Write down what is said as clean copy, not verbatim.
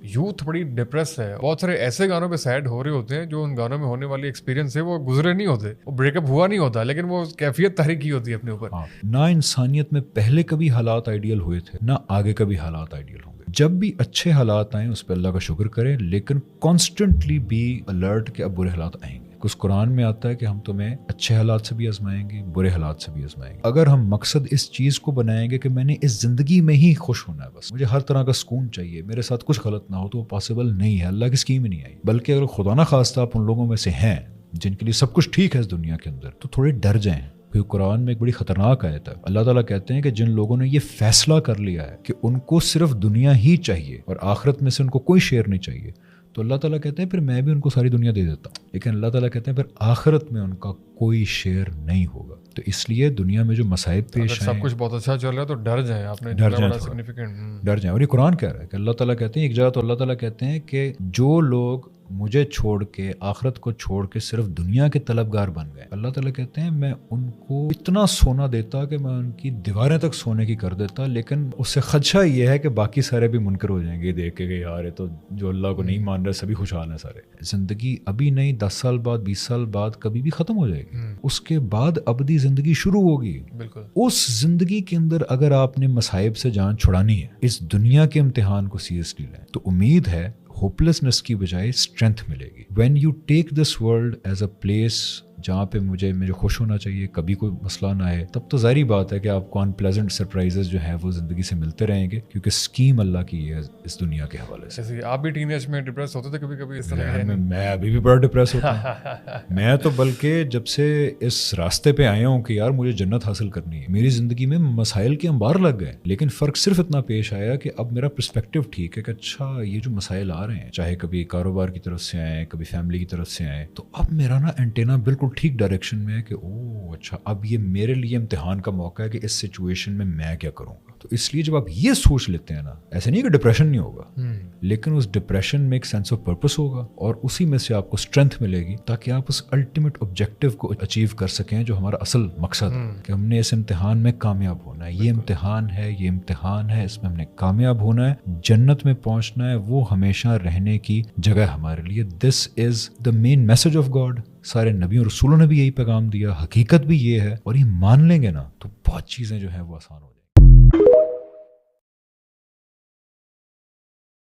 Youth بڑی depress ہے. بہت سارے ایسے گانوں پہ سیڈ ہو رہے ہوتے ہیں جو ان گانوں میں ہونے والی ایکسپیرینس ہے وہ گزرے نہیں ہوتے, وہ بریک اپ ہوا نہیں ہوتا, لیکن وہ کیفیت تحریک کی ہوتی ہے اپنے اوپر. نہ انسانیت میں پہلے کبھی حالات آئیڈیل ہوئے تھے, نہ آگے کبھی حالات آئیڈیل ہوں گے. جب بھی اچھے حالات آئیں اس پہ اللہ کا شکر کریں, لیکن کانسٹنٹلی بی الرٹ کہ اب برے حالات آئیں گے. کچھ قرآن میں آتا ہے کہ ہم تمہیں اچھے حالات سے بھی آزمائیں گے, برے حالات سے بھی آزمائیں گے. اگر ہم مقصد اس چیز کو بنائیں گے کہ میں نے اس زندگی میں ہی خوش ہونا ہے, بس مجھے ہر طرح کا سکون چاہیے, میرے ساتھ کچھ غلط نہ ہو, تو وہ پاسبل نہیں ہے, اللہ کی اسکیم ہی نہیں آئی. بلکہ اگر خدا نہ خواستہ آپ ان لوگوں میں سے ہیں جن کے لیے سب کچھ ٹھیک ہے اس دنیا کے اندر, تو تھوڑے ڈر جائیں. پھر قرآن میں ایک بڑی خطرناک آیت ہے, اللہ تعالیٰ کہتے ہیں کہ جن لوگوں نے یہ فیصلہ کر لیا ہے کہ ان کو صرف دنیا ہی چاہیے اور آخرت میں سے ان کو کوئی شیئر نہیں چاہیے, تو اللہ تعالیٰ کہتے ہیں پھر میں بھی ان کو ساری دنیا دے دیتا ہوں, لیکن اللہ تعالیٰ کہتے ہیں پھر آخرت میں ان کا کوئی شیئر نہیں ہوگا. تو اس لیے دنیا میں جو مصائب پیش آئیں, سب کچھ بہت اچھا چل رہا ہے تو ڈر جائیں. آپ نے ڈر جائیں, سگنیفیکنٹ ڈر جائیں. اور یہ قرآن کہہ رہا ہے کہ اللہ تعالیٰ کہتے ہیں ایک جگہ, تو اللہ تعالیٰ کہتے ہیں کہ جو لوگ مجھے چھوڑ کے, آخرت کو چھوڑ کے صرف دنیا کے طلبگار بن گئے, اللہ تعالیٰ کہتے ہیں میں ان کو اتنا سونا دیتا کہ میں ان کی دیواریں تک سونے کی کر دیتا, لیکن اس سے خدشہ یہ ہے کہ باقی سارے بھی منکر ہو جائیں گے دیکھ کے کہ یار تو جو اللہ کو نہیں مان رہے سبھی خوشحال ہیں سارے. زندگی ابھی نہیں, 10 سال بعد, 20 سال بعد کبھی بھی ختم ہو جائے گی, اس کے بعد ابدی زندگی شروع ہوگی. بالکل. اس زندگی کے اندر اگر آپ نے مصائب سے جان چھڑانی ہے, اس دنیا کے امتحان کو سیریسلی لیں, تو امید ہے ہوپلیسنس کی بجائے اسٹرینتھ ملے گی. When you take this world as a place جہاں پہ مجھے خوش ہونا چاہیے, کبھی کوئی مسئلہ نہ آئے, تب تو ظاہری بات ہے کہ آپ کو انپلیزنٹ سرپرائزز جو ہیں وہ زندگی سے ملتے رہیں گے, کیونکہ اسکیم اللہ کی ہے اس دنیا کے حوالے سے. آپ بھی ٹین ایج میں ڈپریس ہوتے تھے کبھی کبھی اس طرح؟ میں ابھی بھی بڑا ڈپریس ہوتا ہوں. میں تو بلکہ جب سے اس راستے پہ آیا ہوں کہ یار مجھے جنت حاصل کرنی ہے, میری زندگی میں مسائل کے انبار لگ گئے, لیکن فرق صرف اتنا پیش آیا کہ اب میرا پرسپیکٹیو ٹھیک ہے کہ اچھا یہ جو مسائل آ رہے ہیں, چاہے کبھی کاروبار کی طرف سے آئیں, کبھی فیملی کی طرف سے آئیں, تو اب میرا نا اینٹینا بالکل ٹھیک ڈائریکشن میں ہے کہ او اچھا اب یہ میرے لیے امتحان کا موقع ہے کہ اس سچویشن میں کیا کروں گا. تو اس لیے جب آپ یہ سوچ لیتے ہیں نا, ایسے نہیں کہ ڈپریشن نہیں ہوگا, لیکن اس ڈپریشن میں ایک سینس آف پرپس ہوگا, اور اسی میں سے آپ کو اسٹرینتھ ملے گی تاکہ آپ اس الٹیمیٹ آبجیکٹیو کو اچیو کر سکیں جو ہمارا اصل مقصد ہے, کہ ہم نے اس امتحان میں کامیاب ہونا ہے. یہ امتحان ہے, یہ امتحان ہے, اس میں ہم نے کامیاب ہونا ہے, جنت میں پہنچنا ہے, وہ ہمیشہ رہنے کی جگہ ہمارے لیے. دس از دا مین میسج آف گاڈ. سارے نبیوں اور رسولوں نے بھی یہی پیغام دیا, حقیقت بھی یہ ہے, اور یہ مان لیں گے نا تو بہت چیزیں جو ہیں وہ آسان ہو.